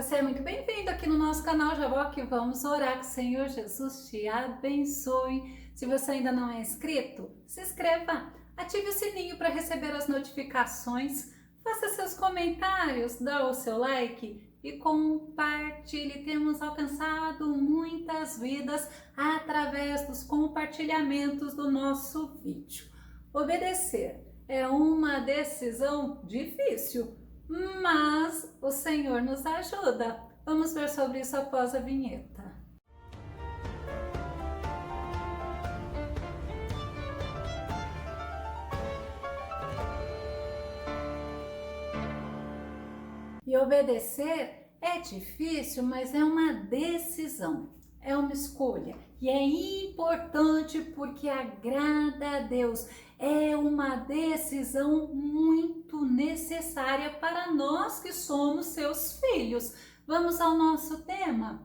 Você é muito bem-vindo aqui no nosso canal. Já vou aqui, vamos orar que o Senhor Jesus te abençoe. Se você ainda não é inscrito, se inscreva, ative o sininho para receber as notificações, faça seus comentários, dá o seu like e compartilhe. Temos alcançado muitas vidas através dos compartilhamentos do nosso vídeo. Obedecer é uma decisão difícil, mas o Senhor nos ajuda. Vamos ver sobre isso após a vinheta. E obedecer é difícil, mas é uma decisão, é uma escolha. E é importante porque agrada a Deus. É uma decisão muito necessária para nós que somos seus filhos. Vamos ao nosso tema.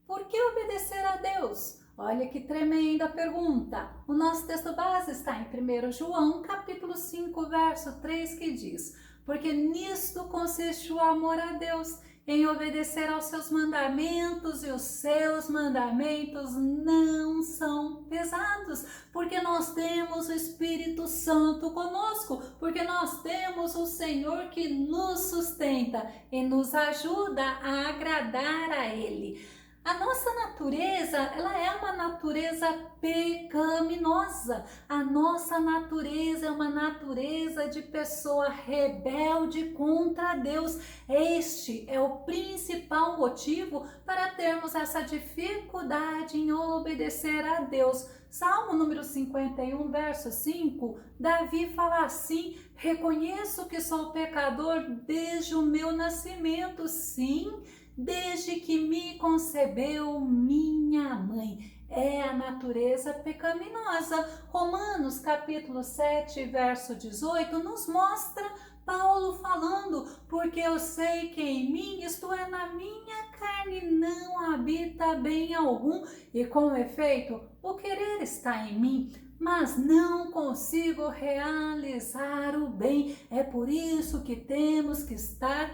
Por que obedecer a Deus? Olha que tremenda pergunta. O nosso texto base está em 1 João, capítulo 5, verso 3, que diz: porque nisto consiste o amor a Deus, em obedecer aos seus mandamentos, e os seus mandamentos não são pesados, porque nós temos o Espírito Santo conosco, porque nós temos o Senhor que nos sustenta e nos ajuda a agradar a Ele. A nossa natureza, ela é uma natureza pecaminosa. A nossa natureza é uma natureza de pessoa rebelde contra Deus. Este é o principal motivo para termos essa dificuldade em obedecer a Deus. Salmo número 51, verso 5, Davi fala assim: reconheço que sou pecador desde o meu nascimento, sim, desde que me concebeu minha mãe. É a natureza pecaminosa. Romanos capítulo 7, verso 18, nos mostra Paulo falando: porque eu sei que em mim, isto é, na minha carne, não habita bem algum, e com efeito, o querer está em mim, mas não consigo realizar o bem. É por isso que temos que estar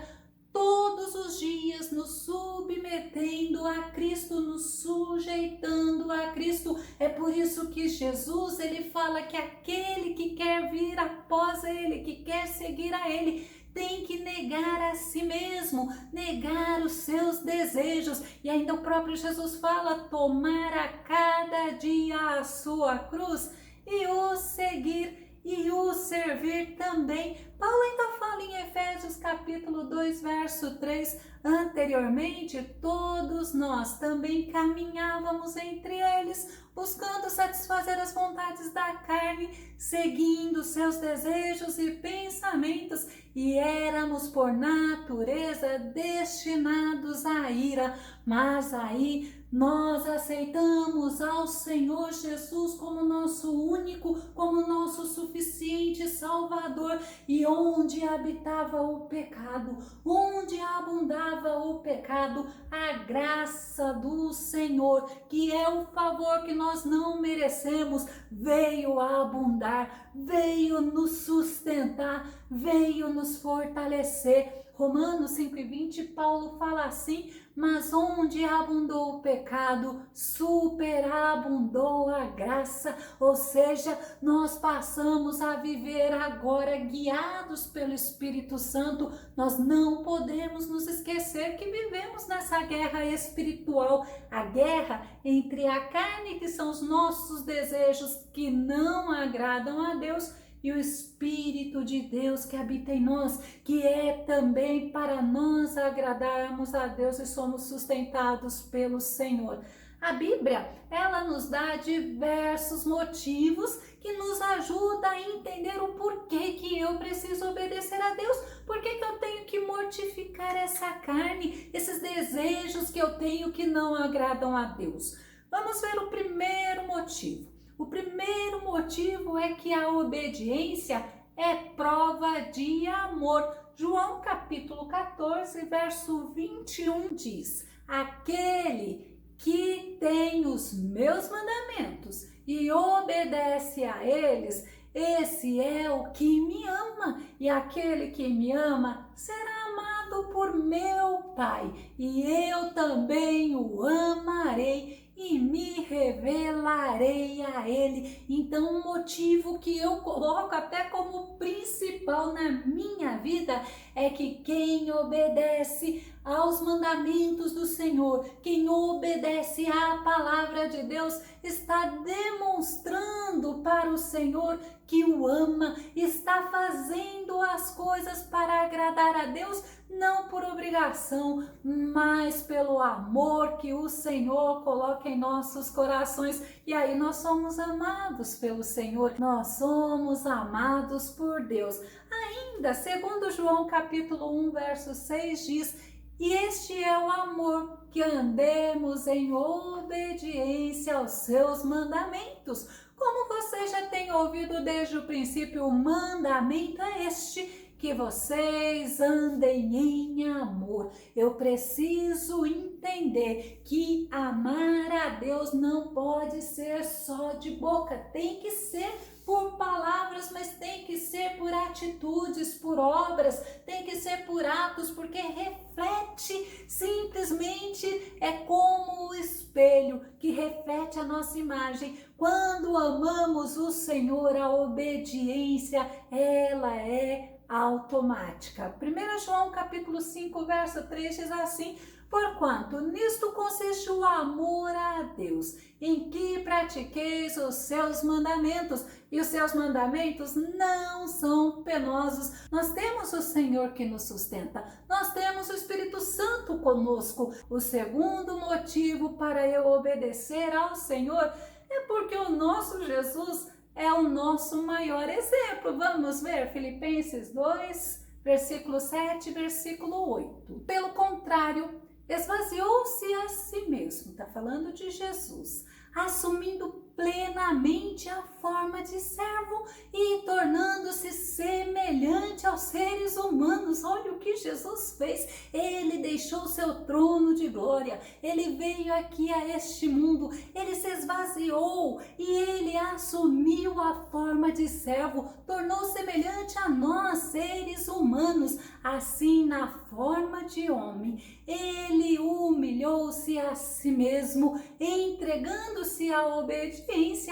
todos os dias nos submetendo a Cristo, nos sujeitando a Cristo. É por isso que Jesus, ele fala que aquele que quer vir após ele, que quer seguir a ele, tem que negar a si mesmo, negar os seus desejos. E ainda o próprio Jesus fala: tomar a cada dia a sua cruz e o seguir e o servir também. Paulo ainda fala em Efésios capítulo 2, verso 3, anteriormente todos nós também caminhávamos entre eles, buscando satisfazer as vontades da carne, seguindo seus desejos e pensamentos, e éramos por natureza destinados à ira. Mas aí nós aceitamos ao Senhor Jesus como nosso único, como nosso suficiente Salvador. E onde habitava o pecado, onde abundava o pecado, a graça do Senhor, que é o favor que nós não merecemos, veio abundar, veio nos sustentar, veio nos fortalecer. Romanos 5:20, Paulo fala assim: mas onde abundou o pecado, superabundou a graça. Ou seja, nós passamos a viver agora guiados pelo Espírito Santo. Nós não podemos nos esquecer que vivemos nessa guerra espiritual, a guerra entre a carne, que são os nossos desejos que não agradam a Deus, e o Espírito de Deus que habita em nós, que é também para nós agradarmos a Deus e somos sustentados pelo Senhor. A Bíblia, ela nos dá diversos motivos que nos ajudam a entender o porquê que eu preciso obedecer a Deus, porquê que eu tenho que mortificar essa carne, esses desejos que eu tenho que não agradam a Deus. Vamos ver o primeiro motivo. O primeiro motivo é que a obediência é prova de amor. João capítulo 14, verso 21 diz: aquele que tem os meus mandamentos e obedece a eles, esse é o que me ama, e aquele que me ama será amado amado por meu Pai, e eu também o amarei e me revelarei a ele. Então, um motivo que eu coloco até como principal na minha vida é que quem obedece aos mandamentos do Senhor, quem obedece à palavra de Deus, está demonstrando para o Senhor que o ama, está fazendo as coisas para agradar a Deus, não por obrigação, mas pelo amor que o Senhor coloca em nossos corações. E aí nós somos amados pelo Senhor, nós somos amados por Deus. Ainda, segundo João capítulo 1, verso 6 diz: e este é o amor, que andemos em obediência aos seus mandamentos. Como você já tem ouvido desde o princípio, o mandamento é este: que vocês andem em amor. Eu preciso entender que amar a Deus não pode ser só de boca, tem que ser por palavras, mas tem que ser por atitudes, por obras, tem que ser por atos, porque reflete, simplesmente é como o espelho que reflete a nossa imagem. Quando amamos o Senhor, a obediência, ela é automática. 1 João capítulo 5, verso 3 diz assim: porquanto nisto consiste o amor a Deus, em que pratiqueis os seus mandamentos, e os seus mandamentos não são penosos. Nós temos o Senhor que nos sustenta, nós temos o Espírito Santo conosco. O segundo motivo para eu obedecer ao Senhor é porque o nosso Jesus é o nosso maior exemplo. Vamos ver Filipenses 2, versículo 7, versículo 8. Pelo contrário, esvaziou-se a si mesmo, está falando de Jesus, assumindo plenamente a forma de servo e tornando-se semelhante aos seres humanos. Olha o que Jesus fez. Ele deixou seu trono de glória, ele veio aqui a este mundo, ele se esvaziou e ele assumiu a forma de servo, tornou semelhante a nós, seres humanos. Assim, na forma de homem, ele humilhou-se a si mesmo, entregando-se à obediência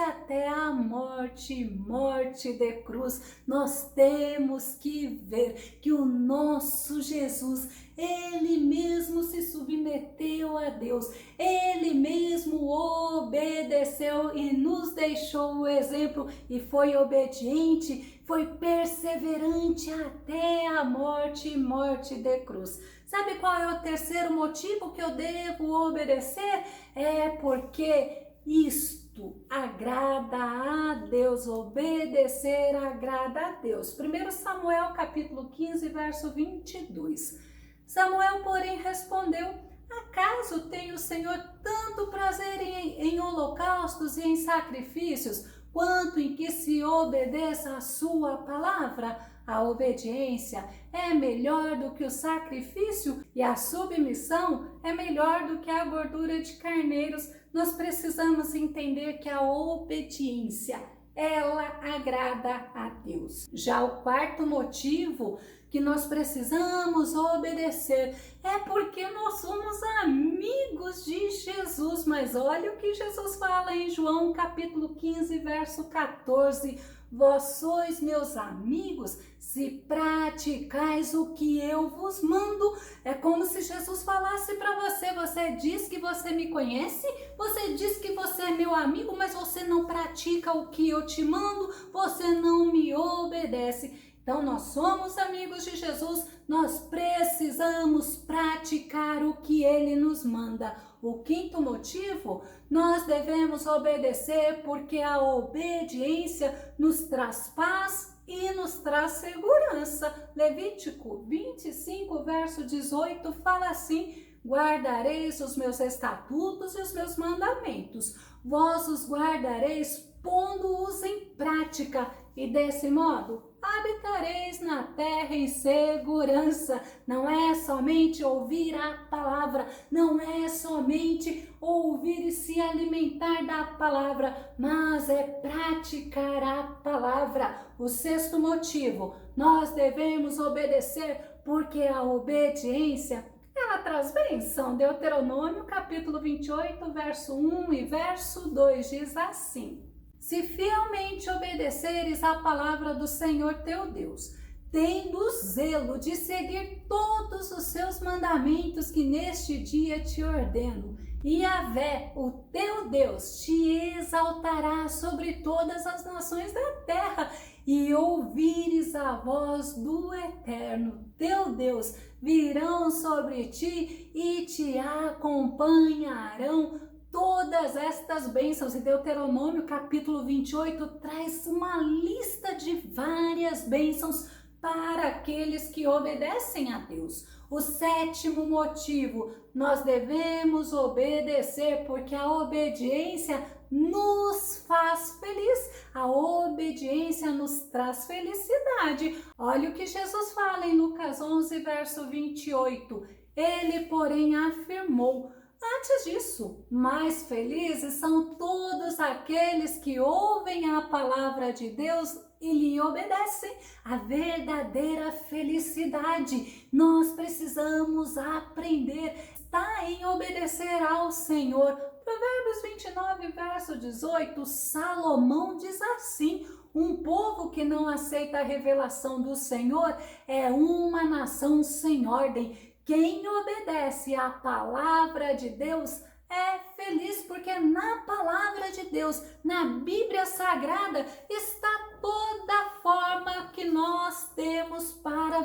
até a morte, morte de cruz. Nós temos que ver que o nosso Jesus, ele mesmo se submeteu a Deus, ele mesmo obedeceu e nos deixou o exemplo e foi obediente, foi perseverante até a morte, morte de cruz. Sabe qual é o terceiro motivo que eu devo obedecer? É porque isto agrada a Deus, obedecer agrada a Deus. 1 Samuel capítulo 15, verso 22. Samuel, porém, respondeu: acaso tem o Senhor tanto prazer em holocaustos e em sacrifícios, quanto em que se obedeça a sua palavra? A obediência é melhor do que o sacrifício e a submissão é melhor do que a gordura de carneiros. Nós precisamos entender que a obediência, ela agrada a Deus. Já o quarto motivo que nós precisamos obedecer é porque nós somos amigos de Jesus. Mas olha o que Jesus fala em João capítulo 15, verso 14. Vós sois meus amigos se praticais o que eu vos mando. É como se Jesus falasse para você: você diz que você me conhece, você diz que você é meu amigo, mas você não pratica o que eu te mando, você não me obedece. Então nós somos amigos de Jesus, nós precisamos praticar o que ele nos manda. O quinto motivo, nós devemos obedecer porque a obediência nos traz paz e nos traz segurança. Levítico 25, verso 18 fala assim: guardareis os meus estatutos e os meus mandamentos, vós os guardareis pondo-os em prática, e desse modo habitareis na terra em segurança. Não é somente ouvir a palavra, não é somente ouvir e se alimentar da palavra, mas é praticar a palavra. O sexto motivo, nós devemos obedecer Porque a obediência, ela traz bênção. Deuteronômio, capítulo 28, verso 1 e verso 2 diz assim: Se fielmente obedeceres à palavra do Senhor teu Deus, tendo zelo de seguir todos os seus mandamentos que neste dia te ordeno, e Yahvé, o teu Deus, te exaltará sobre todas as nações da terra, e ouvires a voz do Eterno, teu Deus, virão sobre ti e te acompanharão todas estas bênçãos. E Deuteronômio capítulo 28 traz uma lista de várias bênçãos para aqueles que obedecem a Deus. O sétimo motivo, nós devemos obedecer porque a obediência nos faz feliz. A obediência nos traz felicidade. Olha o que Jesus fala em Lucas 11, verso 28. Ele, porém, afirmou: Antes disso, mais felizes são todos aqueles que ouvem a palavra de Deus e lhe obedecem. A verdadeira felicidade, nós precisamos aprender, está em obedecer ao Senhor. Provérbios 29, verso 18, Salomão diz assim: Um povo que não aceita a revelação do Senhor é uma nação sem ordem. Quem obedece à palavra de Deus é feliz, porque na palavra de Deus, na Bíblia Sagrada, está toda a forma que nós temos para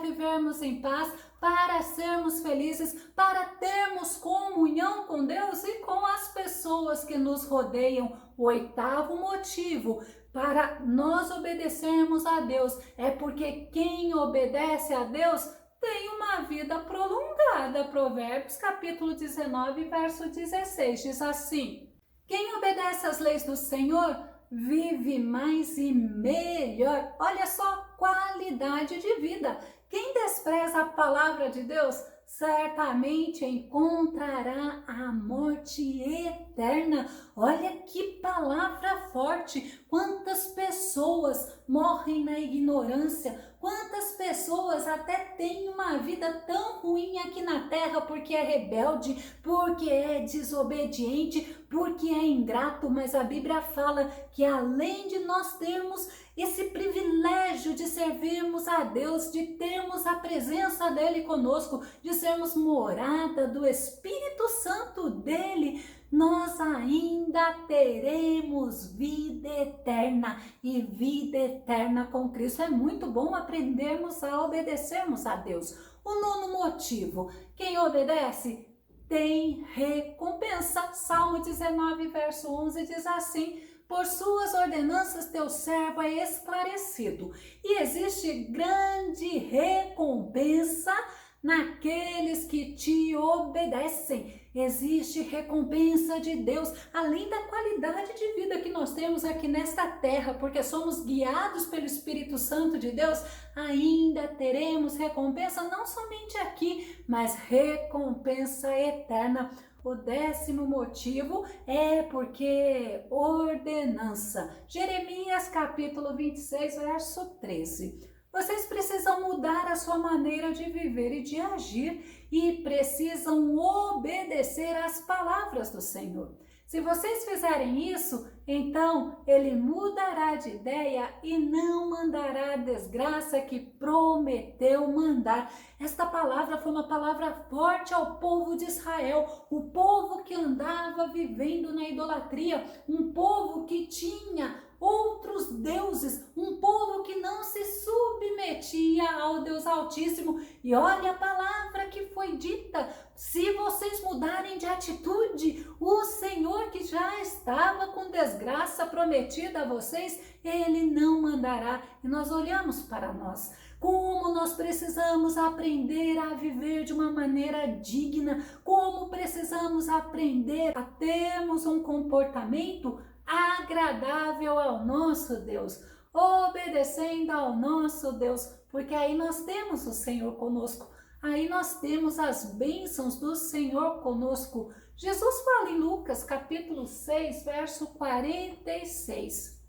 vivermos em paz, para sermos felizes, para termos comunhão com Deus e com as pessoas que nos rodeiam. O oitavo motivo para nós obedecermos a Deus é porque quem obedece a Deus tem uma vida prolongada. Provérbios capítulo 19, verso 16 diz assim: Quem obedece às leis do Senhor vive mais e melhor. Olha só, qualidade de vida. Quem despreza a palavra de Deus certamente encontrará a morte eterna. Olha que palavra forte! Quantas pessoas morrem na ignorância, quantas pessoas até têm uma vida tão ruim aqui na terra porque é rebelde, porque é desobediente, porque é ingrato, mas a Bíblia fala que além de nós termos esse privilégio de servirmos a Deus, de termos a presença dele conosco, de sermos morada do Espírito Santo dele, nós ainda teremos vida eterna, e vida eterna com Cristo. É muito bom aprendermos a obedecermos a Deus. O nono motivo, quem obedece tem recompensa. Salmo 19, verso 11 diz assim: Por suas ordenanças teu servo é esclarecido, e existe grande recompensa naqueles que te obedecem. Existe recompensa de Deus, além da qualidade de vida que nós temos aqui nesta terra, porque somos guiados pelo Espírito Santo de Deus, ainda teremos recompensa não somente aqui, mas recompensa eterna. O décimo motivo é porque ordenança. Jeremias capítulo 26, verso 13. Vocês precisam mudar a sua maneira de viver e de agir e precisam obedecer às palavras do Senhor. Se vocês fizerem isso, então ele mudará de ideia e não mandará a desgraça que prometeu mandar. Esta palavra foi uma palavra forte ao povo de Israel, o povo que andava vivendo na idolatria, um povo que tinha outros deuses, um povo que não se submetia ao Deus Altíssimo. E olha a palavra que foi dita: se vocês mudarem de atitude, o Senhor que já estava com desgraça prometida a vocês, ele não mandará. E nós olhamos para nós, como nós precisamos aprender a viver de uma maneira digna, como precisamos aprender a termos um comportamento agradável ao nosso Deus, obedecendo ao nosso Deus, porque aí nós temos o Senhor conosco, aí nós temos as bênçãos do Senhor conosco. Jesus fala em Lucas capítulo 6, verso 46.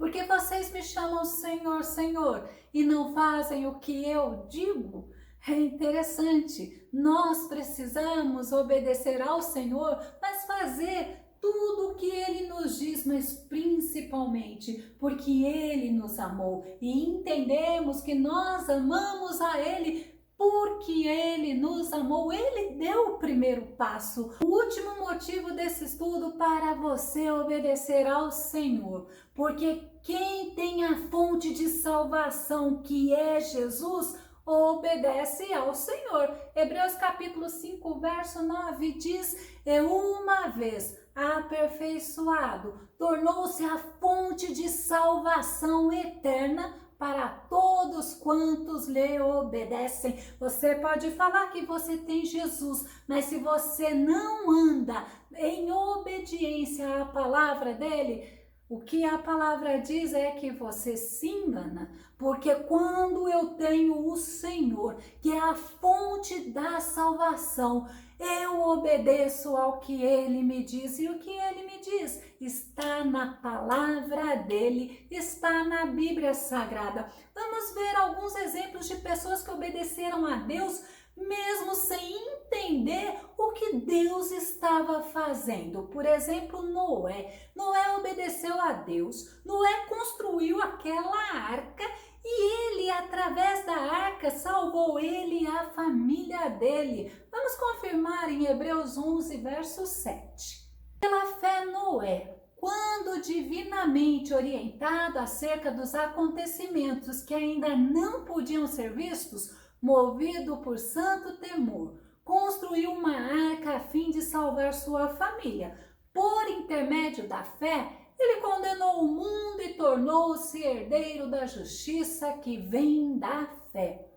Porque vocês me chamam Senhor, Senhor, e não fazem o que eu digo? É interessante, nós precisamos obedecer ao Senhor, mas fazer tudo o que Ele nos diz, mas principalmente porque Ele nos amou e entendemos que nós amamos a Ele porque Ele nos amou, Ele deu o primeiro passo. O último motivo desse estudo para você obedecer ao Senhor, porque quem tem a fonte de salvação, que é Jesus, obedece ao Senhor. Hebreus capítulo 5, verso 9 diz: "E uma vez aperfeiçoado, tornou-se a fonte de salvação eterna para todos quantos lhe obedecem." Você pode falar que você tem Jesus, mas se você não anda em obediência à palavra dele, o que a palavra diz é que você se engana, porque quando eu tenho o Senhor, que é a fonte da salvação, eu obedeço ao que Ele me diz, e o que Ele me diz está na palavra dele, está na Bíblia Sagrada. Vamos ver alguns exemplos de pessoas que obedeceram a Deus, mesmo sem entender o que Deus estava fazendo. Por exemplo, Noé. Noé obedeceu a Deus. Noé construiu aquela arca e ele, através da arca, salvou ele e a família dele. Vamos confirmar em Hebreus 11, verso 7. Pela fé, Noé, quando divinamente orientado acerca dos acontecimentos que ainda não podiam ser vistos, movido por santo temor, construiu uma arca a fim de salvar sua família. Por intermédio da fé, ele condenou o mundo e tornou-se herdeiro da justiça que vem da fé.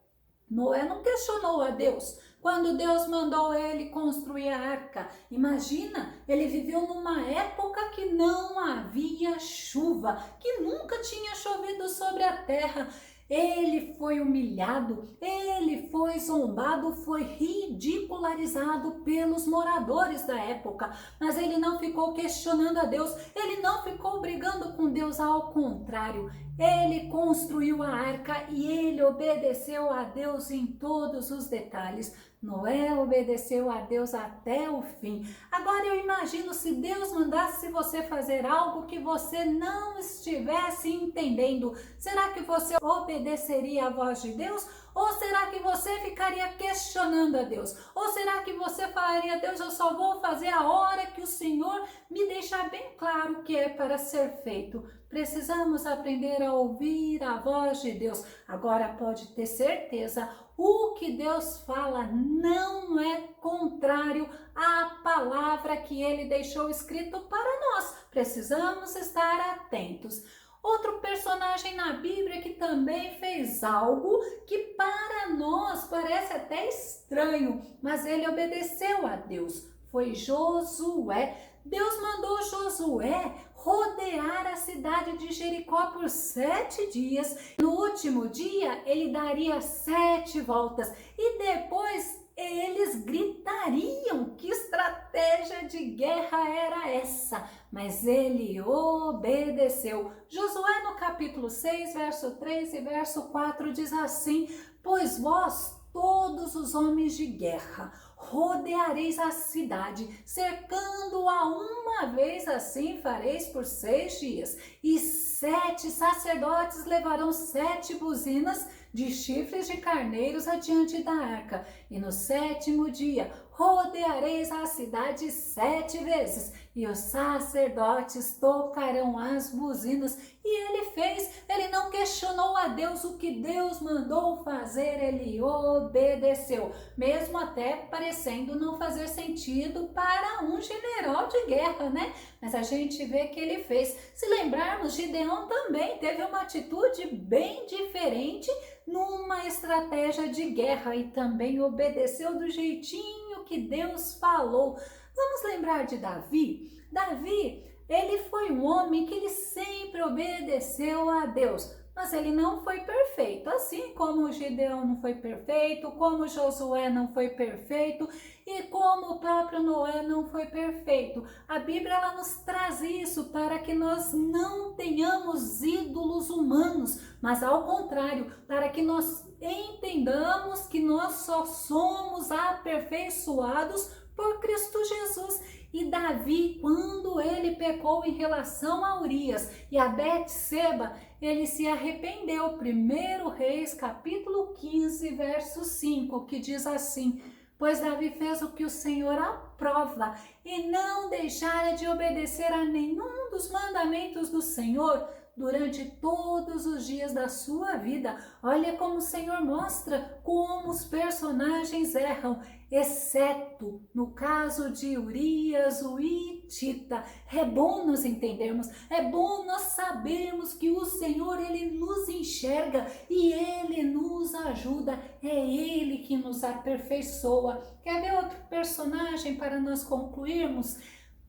Noé não questionou a Deus quando Deus mandou ele construir a arca. Imagina, ele viveu numa época que não havia chuva, que nunca tinha chovido sobre a terra. Ele foi humilhado, ele foi zombado, foi ridicularizado pelos moradores da época, mas ele não ficou questionando a Deus, ele não ficou brigando com Deus, ao contrário, ele construiu a arca e ele obedeceu a Deus em todos os detalhes. Noé obedeceu a Deus até o fim. Agora eu imagino se Deus mandasse você fazer algo que você não estivesse entendendo. Será que você obedeceria à voz de Deus? Ou será que você ficaria questionando a Deus? Ou será que você falaria: Deus, eu só vou fazer a hora que o Senhor me deixar bem claro o que é para ser feito? Precisamos aprender a ouvir a voz de Deus. Agora pode ter certeza, o que Deus fala não é contrário à palavra que Ele deixou escrito para nós. Precisamos estar atentos. Outro personagem na Bíblia que também fez algo que para nós parece até estranho, mas ele obedeceu a Deus, foi Josué. Deus mandou Josué rodear a cidade de Jericó por 7 dias. No último dia, ele daria 7 voltas e depois eles gritariam. Que estratégia de guerra era essa? Mas ele obedeceu. Josué no capítulo 6, verso 3 e verso 4 diz assim: "Pois vós, todos os homens de guerra, rodeareis a cidade, cercando-a uma vez, assim fareis por 6 dias. E 7 sacerdotes levarão 7 buzinas de chifres de carneiros adiante da arca. E no 7º dia rodeareis a cidade 7 vezes, e os sacerdotes tocarão as buzinas." E ele fez, ele não questionou a Deus o que Deus mandou fazer, ele obedeceu, mesmo até parecendo não fazer sentido para um general de guerra, né? Mas a gente vê que ele fez. Se lembrarmos, Gideão também teve uma atitude bem diferente numa estratégia de guerra e também obedeceu do jeitinho que Deus falou. Vamos lembrar de Davi? Davi, ele foi um homem que ele sempre obedeceu a Deus. mas ele não foi perfeito, assim como Gideão não foi perfeito, como Josué não foi perfeito e como o próprio Noé não foi perfeito. A Bíblia ela nos traz isso para que nós não tenhamos ídolos humanos, mas ao contrário, para que nós entendamos que nós só somos aperfeiçoados por Cristo Jesus. E Davi, quando ele pecou em relação a Urias e a Betseba, ele se arrependeu. 1 Reis, capítulo 15, verso 5, que diz assim: pois Davi fez o que o Senhor aprova e não deixara de obedecer a nenhum dos mandamentos do Senhor durante todos os dias da sua vida. Olha como o Senhor mostra como os personagens erram, exceto no caso de Urias, o Hitita. É bom nós entendermos, é bom nós sabermos que o Senhor, Ele nos enxerga e Ele nos ajuda, é Ele que nos aperfeiçoa. Quer ver outro personagem para nós concluirmos?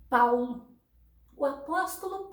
Paulo. O apóstolo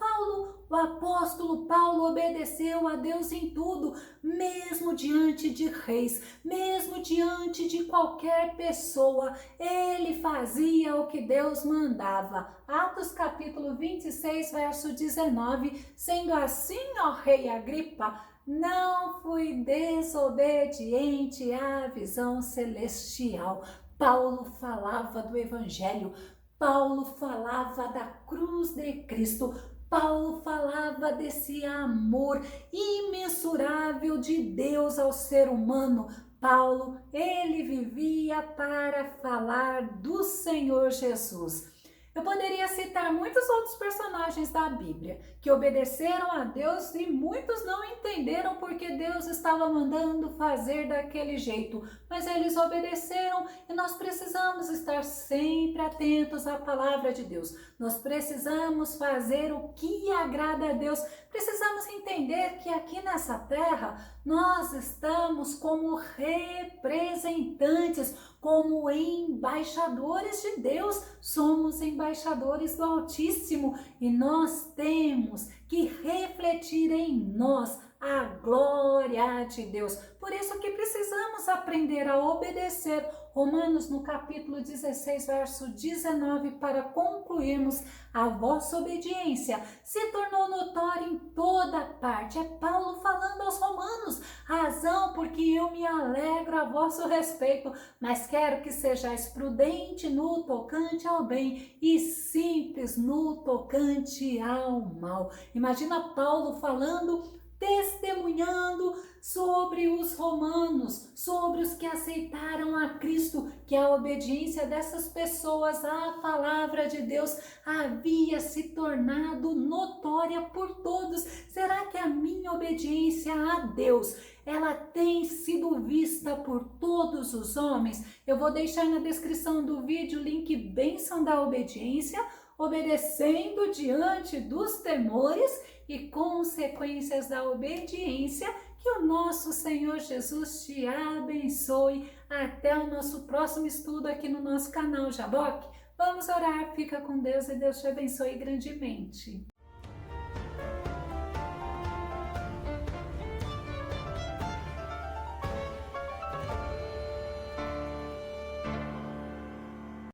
Paulo obedeceu a Deus em tudo, mesmo diante de reis, mesmo diante de qualquer pessoa, ele fazia o que Deus mandava. Atos capítulo 26, verso 19, sendo assim, ó rei Agripa, não fui desobediente à visão celestial. Paulo falava do evangelho, Paulo falava da cruz de Cristo, Paulo falava desse amor imensurável de Deus ao ser humano. Paulo, ele vivia para falar do Senhor Jesus. Eu poderia citar muitos outros personagens da Bíblia que obedeceram a Deus e muitos não entenderam porque Deus estava mandando fazer daquele jeito, mas eles obedeceram e nós precisamos estar sempre atentos à palavra de Deus. Nós precisamos fazer o que agrada a Deus. Precisamos entender que aqui nessa terra nós estamos como representantes, como embaixadores de Deus, somos embaixadores do Altíssimo e nós temos que refletir em nós a glória de Deus. Por isso que precisamos aprender a obedecer. Romanos no capítulo 16, verso 19, para concluirmos, a vossa obediência se tornou notória em toda parte. É Paulo falando aos romanos, razão porque eu me alegro a vosso respeito, mas quero que sejais prudente no tocante ao bem e simples no tocante ao mal. Imagina Paulo falando, testemunhando sobre os romanos, sobre os que aceitaram a Cristo, que a obediência dessas pessoas à palavra de Deus havia se tornado notória por todos. Será que a minha obediência a Deus, ela tem sido vista por todos os homens? Eu vou deixar na descrição do vídeo o link Bênção da Obediência, obedecendo diante dos temores e consequências da obediência. Que o nosso Senhor Jesus te abençoe. Até o nosso próximo estudo aqui no nosso canal Jaboque. Vamos orar, fica com Deus e Deus te abençoe grandemente.